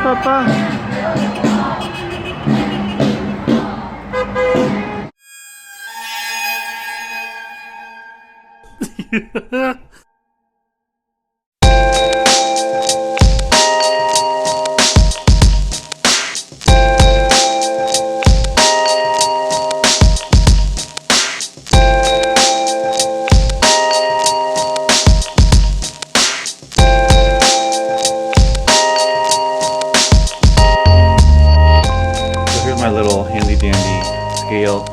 Papa. My little handy dandy scale.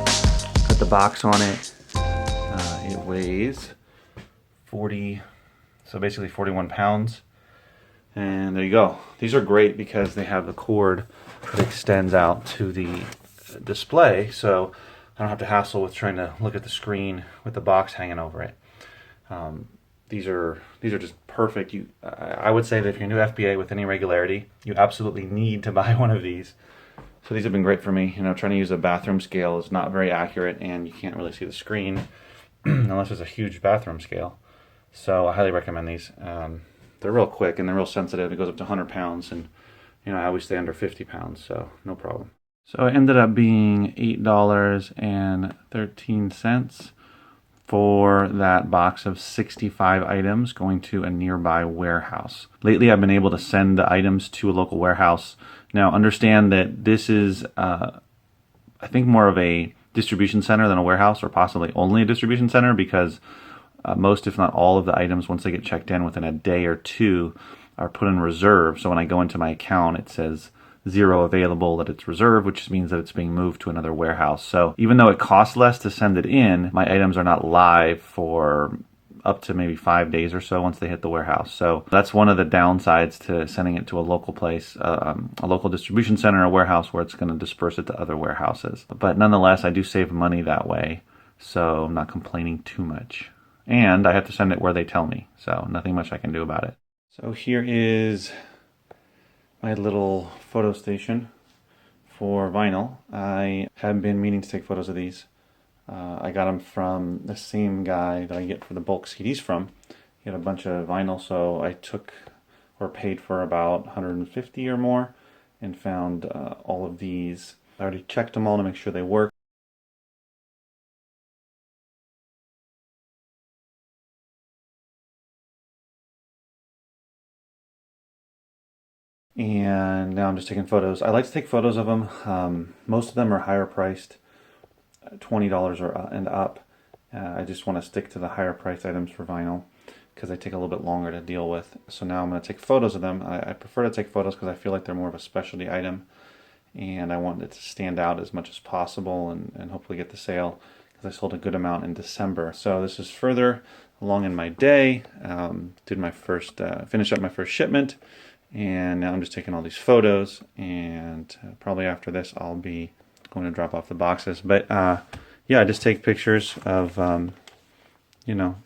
Got the box on it. It weighs 40, so basically 41 pounds. And there you go. These are great because they have the cord that extends out to the display, so I don't have to hassle with trying to look at the screen with the box hanging over it. These are just perfect. I would say that if you're new FBA with any regularity, you absolutely need to buy one of these. So these have been great for me. You know, trying to use a bathroom scale is not very accurate, and you can't really see the screen unless it's a huge bathroom scale. So I highly recommend these. They're real quick and they're real sensitive. It goes up to 100 pounds, and you know, I always stay under 50 pounds, so no problem. So it ended up being $8.13 for that box of 65 items going to a nearby warehouse. Lately, I've been able to send the items to a local warehouse. Now, understand that this is, I think, more of a distribution center than a warehouse, or possibly only a distribution center, because most, if not all, of the items, once they get checked in within a day or two, are put in reserve. So when I go into my account, it says 0 available, that it's reserved, which means that it's being moved to another warehouse. So even though it costs less to send it in, my items are not live for up to maybe 5 days or so once they hit the warehouse. So that's one of the downsides to sending it to a local place, a local distribution center, a warehouse, where it's going to disperse it to other warehouses. But nonetheless, I do save money that way, so I'm not complaining too much. And I have to send it where they tell me, so nothing much I can do about it. So here is my little photo station for vinyl. I have been meaning to take photos of these. I got them from the same guy that I get for the bulk CDs from. He had a bunch of vinyl, so I took or paid for about 150 or more and found all of these. I already checked them all to make sure they work. And now I'm just taking photos. I like to take photos of them. Most of them are higher priced, $20 and up. I just want to stick to the higher priced items for vinyl because they take a little bit longer to deal with. So now I'm going to take photos of them. I prefer to take photos because I feel like they're more of a specialty item, and I want it to stand out as much as possible and hopefully get the sale, because I sold a good amount in December. So this is further along in my day. Did my first, finished up my first shipment, and now I'm just taking all these photos, and probably after this I'll be going to drop off the boxes. But yeah, I just take pictures of you know,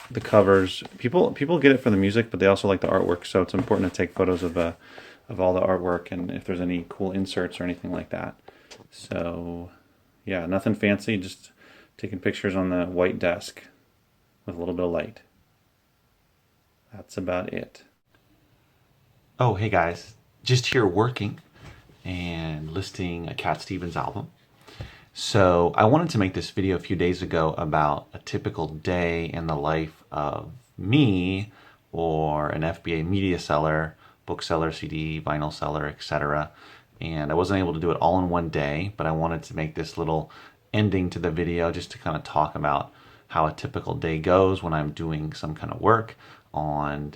the covers. People get it for the music, but they also like the artwork, so it's important to take photos of all the artwork and if there's any cool inserts or anything like that. So yeah, nothing fancy, just taking pictures on the white desk with a little bit of light. That's about it. Oh, hey guys, just here working and listing a Cat Stevens album. So I wanted to make this video a few days ago about a typical day in the life of me or an FBA media seller, bookseller, CD, vinyl seller, etc. And I wasn't able to do it all in one day, but I wanted to make this little ending to the video just to kind of talk about how a typical day goes when I'm doing some kind of work on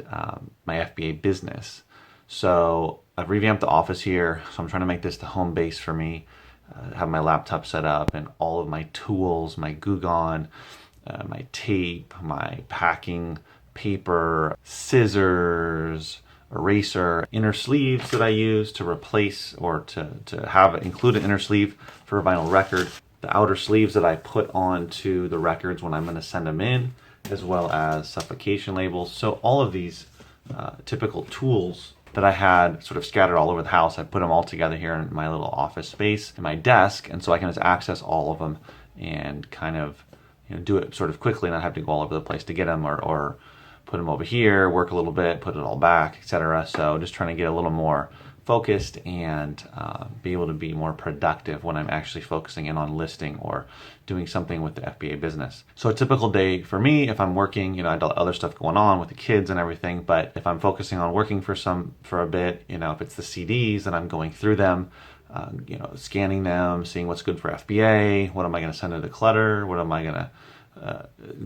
my FBA business. So I've revamped the office here, so I'm trying to make this the home base for me. Have my laptop set up and all of my tools, my glue gun, my tape, my packing paper, scissors, eraser, inner sleeves that I use to replace or to have include an inner sleeve for a vinyl record, the outer sleeves that I put onto the records when I'm going to send them in, as well as suffocation labels. So all of these typical tools that I had sort of scattered all over the house, I put them all together here in my little office space in my desk, and so I can just access all of them and kind of, you know, do it sort of quickly, and not have to go all over the place to get them, or put them over here, work a little bit, put it all back, etc. So just trying to get a little more focused and be able to be more productive when I'm actually focusing in on listing or doing something with the FBA business. So a typical day for me, if I'm working, I got other stuff going on with the kids and everything, but if I'm focusing on working for a bit, if it's the CDs, then I'm going through them, scanning them, seeing what's good for FBA, what am I going to send to the clutter, what am I going to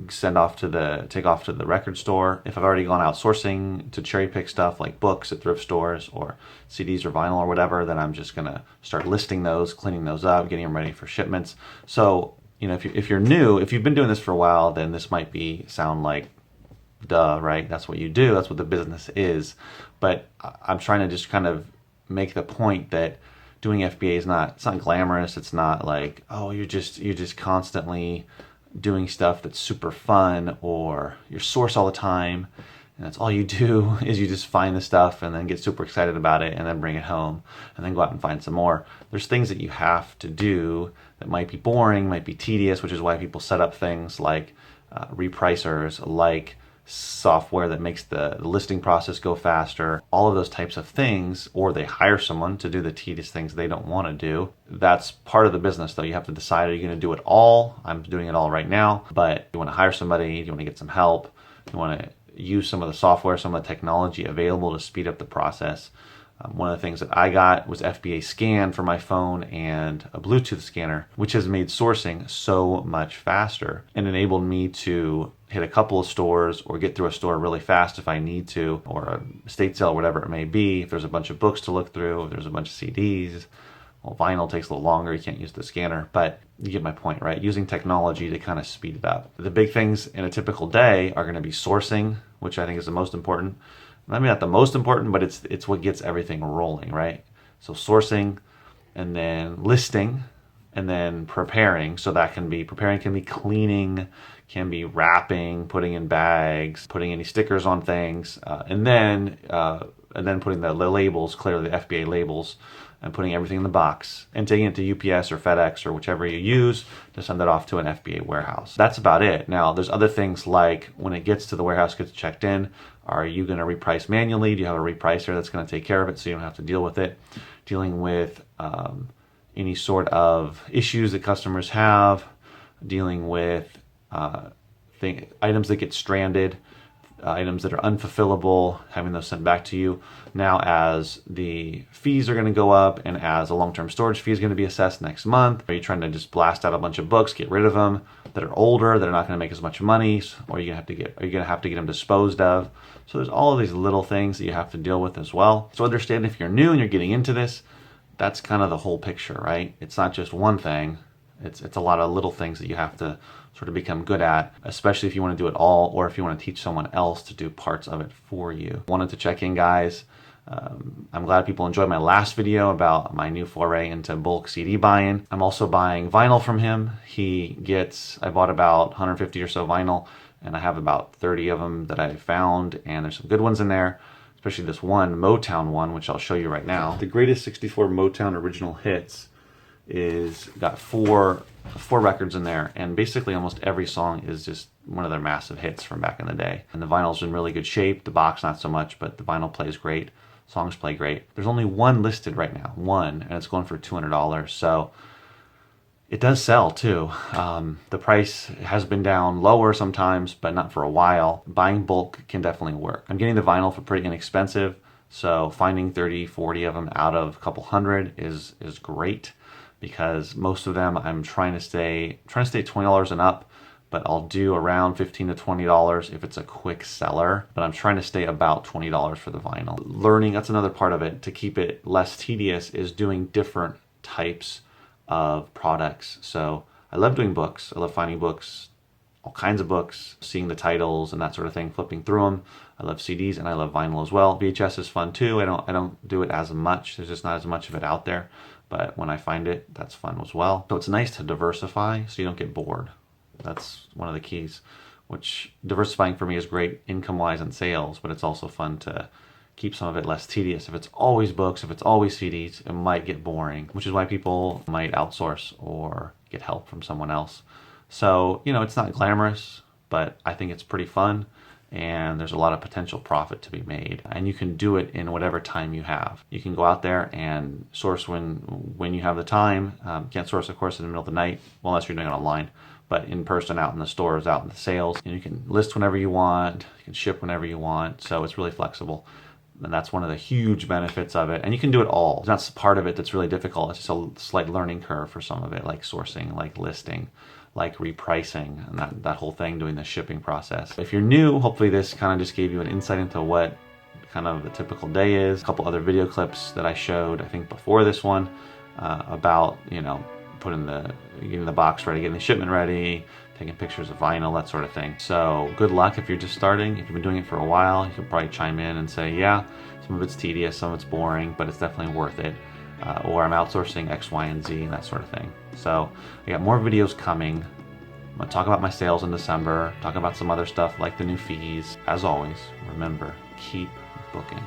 take off to the record store. If I've already gone outsourcing to cherry pick stuff like books at thrift stores or CDs or vinyl or whatever, then I'm just gonna start listing those, cleaning those up, getting them ready for shipments. So if you're new, if you've been doing this for a while, then this might sound like duh, right? That's what you do. That's what the business is. But I'm trying to just kind of make the point that doing FBA it's not glamorous. It's not like, oh, you're just constantly doing stuff that's super fun, or you're source all the time and that's all you do is you just find the stuff and then get super excited about it and then bring it home and then go out and find some more. There's things that you have to do that might be boring, might be tedious, which is why people set up things like repricers, like software that makes the listing process go faster, all of those types of things, or they hire someone to do the tedious things they don't want to do. That's part of the business though. You have to decide, are you going to do it all? I'm doing it all right now, but you want to hire somebody, you want to get some help, you want to use some of the software, some of the technology available to speed up the process. One of the things that I got was FBA Scan for my phone and a Bluetooth scanner, which has made sourcing so much faster and enabled me to hit a couple of stores or get through a store really fast if I need to, or a estate sale, whatever it may be. If there's a bunch of books to look through, if there's a bunch of CDs, well, vinyl takes a little longer. You can't use the scanner, but you get my point, right? Using technology to kind of speed it up. The big things in a typical day are going to be sourcing, which I think is the most important. I mean, not the most important, but it's what gets everything rolling, right? So sourcing, and then listing, and then preparing. So that can be cleaning, can be wrapping, putting in bags, putting any stickers on things, and then putting the labels, clearly the FBA labels, and putting everything in the box and taking it to UPS or FedEx or whichever you use to send it off to an FBA warehouse. That's about it. Now, there's other things like when it gets to the warehouse, gets checked in, are you going to reprice manually? Do you have a repricer that's going to take care of it so you don't have to deal with it? Dealing with any sort of issues that customers have, dealing with items that get stranded, items that are unfulfillable, having those sent back to you. Now, as the fees are going to go up and as a long-term storage fee is going to be assessed next month, are you trying to just blast out a bunch of books, get rid of them that are older, that are not going to make as much money, or are you going to have to get them disposed of? So there's all of these little things that you have to deal with as well. So understand, if you're new and you're getting into this, that's kind of the whole picture, right? It's not just one thing. It's a lot of little things that you have to sort of become good at, especially if you want to do it all, or if you want to teach someone else to do parts of it for you. Wanted to check in, guys. I'm glad people enjoyed my last video about my new foray into bulk CD buying. I'm also buying vinyl from him. I bought about 150 or so vinyl, and I have about 30 of them that I found, and there's some good ones in there, especially this one Motown one, which I'll show you right now. The Greatest 64 Motown Original Hits is got four records in there, and basically almost every song is just one of their massive hits from back in the day. And the vinyl's in really good shape, the box not so much, but the vinyl plays great, songs play great. There's only one listed right now, and it's going for $200, so it does sell too. The price has been down lower sometimes, but not for a while. Buying bulk can definitely work. I'm getting the vinyl for pretty inexpensive, so finding 30, 40 of them out of a couple hundred is great, because most of them I'm trying to stay $20 and up, but I'll do around $15 to $20 if it's a quick seller, but I'm trying to stay about $20 for the vinyl. Learning, that's another part of it, to keep it less tedious, is doing different types of products. So I love doing books. I love finding books, all kinds of books, seeing the titles and that sort of thing, flipping through them. I love CDs and I love vinyl as well. VHS is fun too. I don't do it as much. There's just not as much of it out there. But when I find it, that's fun as well. So it's nice to diversify so you don't get bored. That's one of the keys, which diversifying for me is great income-wise and sales, but it's also fun to keep some of it less tedious. If it's always books, if it's always CDs, it might get boring, which is why people might outsource or get help from someone else. So, it's not glamorous, but I think it's pretty fun. and there's a lot of potential profit to be made. And you can do it in whatever time you have. You can go out there and source when you have the time. Can't source, of course, in the middle of the night, well, unless you're doing it online, but in person, out in the stores, out in the sales. And you can list whenever you want, you can ship whenever you want, so it's really flexible. And that's one of the huge benefits of it. And you can do it all. That's part of it that's really difficult. It's just a slight learning curve for some of it, like sourcing, like listing, like repricing, and that whole thing, doing the shipping process. If you're new, hopefully this kind of just gave you an insight into what kind of the typical day is. A couple other video clips that I showed, I think before this one, about, getting the box ready, getting the shipment ready, taking pictures of vinyl, that sort of thing. So good luck if you're just starting. If you've been doing it for a while, you can probably chime in and say, yeah, some of it's tedious, some of it's boring, but it's definitely worth it. Or I'm outsourcing X, Y, and Z, and that sort of thing. So I got more videos coming. I'm going to talk about my sales in December, talk about some other stuff like the new fees. As always, remember, keep booking.